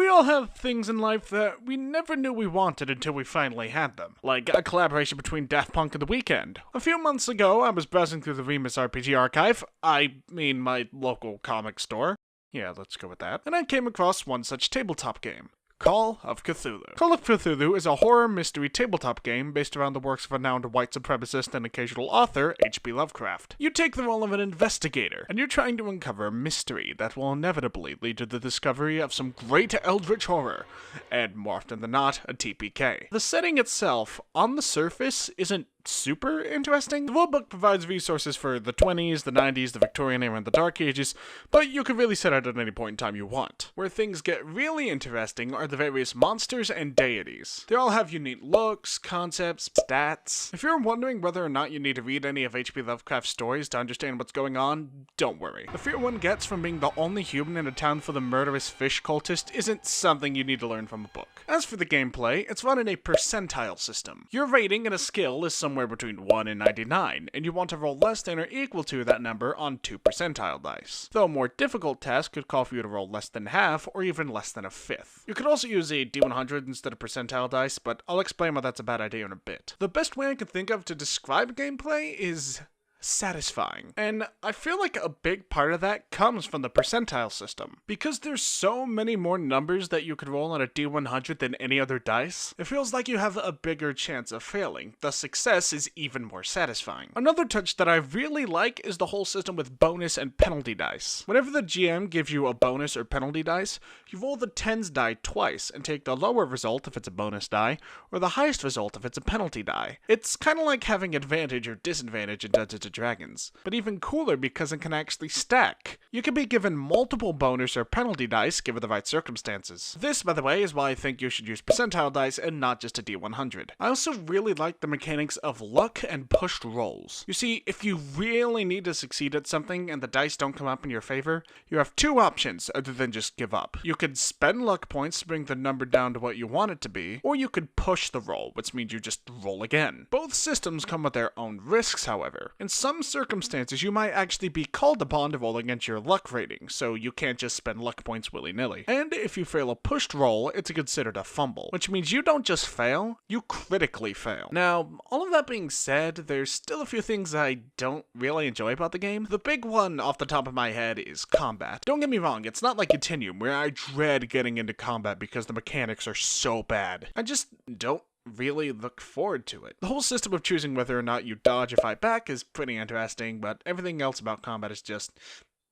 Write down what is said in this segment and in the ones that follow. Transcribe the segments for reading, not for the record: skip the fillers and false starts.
We all have things in life that we never knew we wanted until we finally had them. Like a collaboration between Daft Punk and The Weeknd. A few months ago, I was browsing through the Remus RPG archive, my local comic store. Yeah, let's go with that. And I came across one such tabletop game. Call of Cthulhu. Call of Cthulhu is a horror mystery tabletop game based around the works of renowned white supremacist and occasional author H.P. Lovecraft. You take the role of an investigator, and you're trying to uncover a mystery that will inevitably lead to the discovery of some great eldritch horror, and more often than not, a TPK. The setting itself, on the surface, isn't super interesting. The rulebook provides resources for the 20s, the 90s, the Victorian era, and the Dark Ages, but you can really set out at any point in time you want. Where things get really interesting are the various monsters and deities. They all have unique looks, concepts, stats. If you're wondering whether or not you need to read any of H.P. Lovecraft's stories to understand what's going on, don't worry. The fear one gets from being the only human in a town full of murderous fish cultists isn't something you need to learn from a book. As for the gameplay, it's run in a percentile system. Your rating in a skill is somewhere between 1 and 99, and you want to roll less than or equal to that number on 2 percentile dice. Though a more difficult task could call for you to roll less than half, or even less than a fifth. You could also use a D100 instead of percentile dice, but I'll explain why that's a bad idea in a bit. The best way I can think of to describe gameplay is satisfying. And I feel like a big part of that comes from the percentile system. Because there's so many more numbers that you could roll on a D100 than any other dice, it feels like you have a bigger chance of failing. The success is even more satisfying. Another touch that I really like is the whole system with bonus and penalty dice. Whenever the GM gives you a bonus or penalty dice, you roll the tens die twice and take the lower result if it's a bonus die, or the highest result if it's a penalty die. It's kind of like having advantage or disadvantage in Dungeons & Dragons, but even cooler because it can actually stack. You can be given multiple bonus or penalty dice given the right circumstances. This, by the way, is why I think you should use percentile dice and not just a D100. I also really like the mechanics of luck and pushed rolls. You see, if you really need to succeed at something and the dice don't come up in your favor, you have two options other than just give up. You could spend luck points to bring the number down to what you want it to be, or you could push the roll, which means you just roll again. Both systems come with their own risks, however. In some circumstances, you might actually be called upon to roll against your luck rating, so you can't just spend luck points willy-nilly. And if you fail a pushed roll, it's considered a fumble, which means you don't just fail, you critically fail. Now, all of that being said, there's still a few things I don't really enjoy about the game. The big one off the top of my head is combat. Don't get me wrong, it's not like Continuum, where I dread getting into combat because the mechanics are so bad. I just don't really look forward to it. The whole system of choosing whether or not you dodge or fight back is pretty interesting, but everything else about combat is just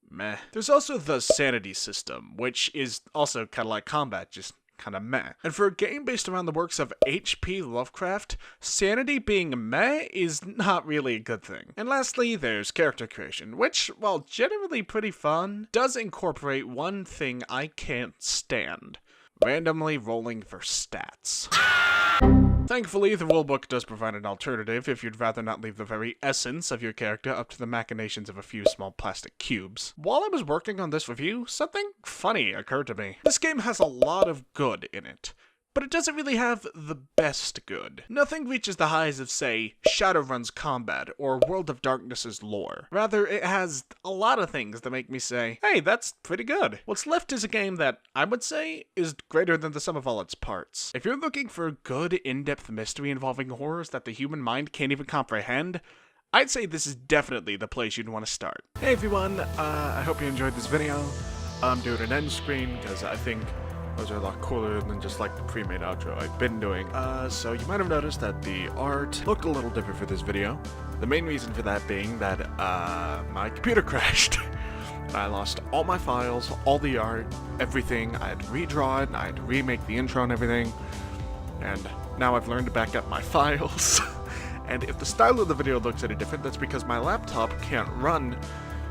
meh. There's also the sanity system, which is also kind of like combat, just kind of meh. And for a game based around the works of H.P. Lovecraft, sanity being meh is not really a good thing. And lastly, there's character creation, which, while generally pretty fun, does incorporate one thing I can't stand: randomly rolling for stats. Thankfully, the rulebook does provide an alternative if you'd rather not leave the very essence of your character up to the machinations of a few small plastic cubes. While I was working on this review, something funny occurred to me. This game has a lot of good in it, but it doesn't really have the best good. Nothing reaches the highs of, say, Shadowrun's combat or World of Darkness's lore. Rather, it has a lot of things that make me say, hey, that's pretty good. What's left is a game that, I would say, is greater than the sum of all its parts. If you're looking for a good, in-depth mystery involving horrors that the human mind can't even comprehend, I'd say this is definitely the place you'd want to start. Hey everyone, I hope you enjoyed this video. I'm doing an end screen because I think those are a lot cooler than just like the pre-made outro I've been doing. So you might have noticed that the art looked a little different for this video. The main reason for that being that my computer crashed. I lost all my files, all the art, everything. I had to redraw it, I had to remake the intro and everything. And now I've learned to back up my files. And if the style of the video looks any different, that's because my laptop can't run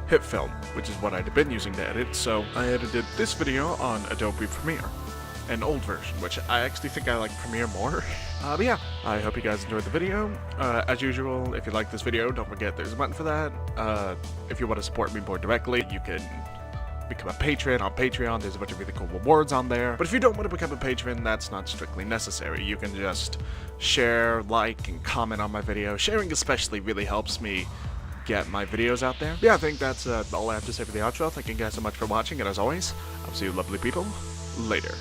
HitFilm, which is what I'd been using to edit, so I edited this video on Adobe Premiere, an old version, which I actually think I like Premiere more. But yeah, I hope you guys enjoyed the video. As usual, if you like this video, don't forget there's a button for that. If you want to support me more directly, you can become a patron on Patreon. There's a bunch of really cool rewards on there. But if you don't want to become a patron, that's not strictly necessary. You can just share, like, and comment on my video. Sharing especially really helps me get my videos out there. Yeah, I think that's all I have to say for the outro. Thank you guys so much for watching, and as always, I'll see you lovely people later.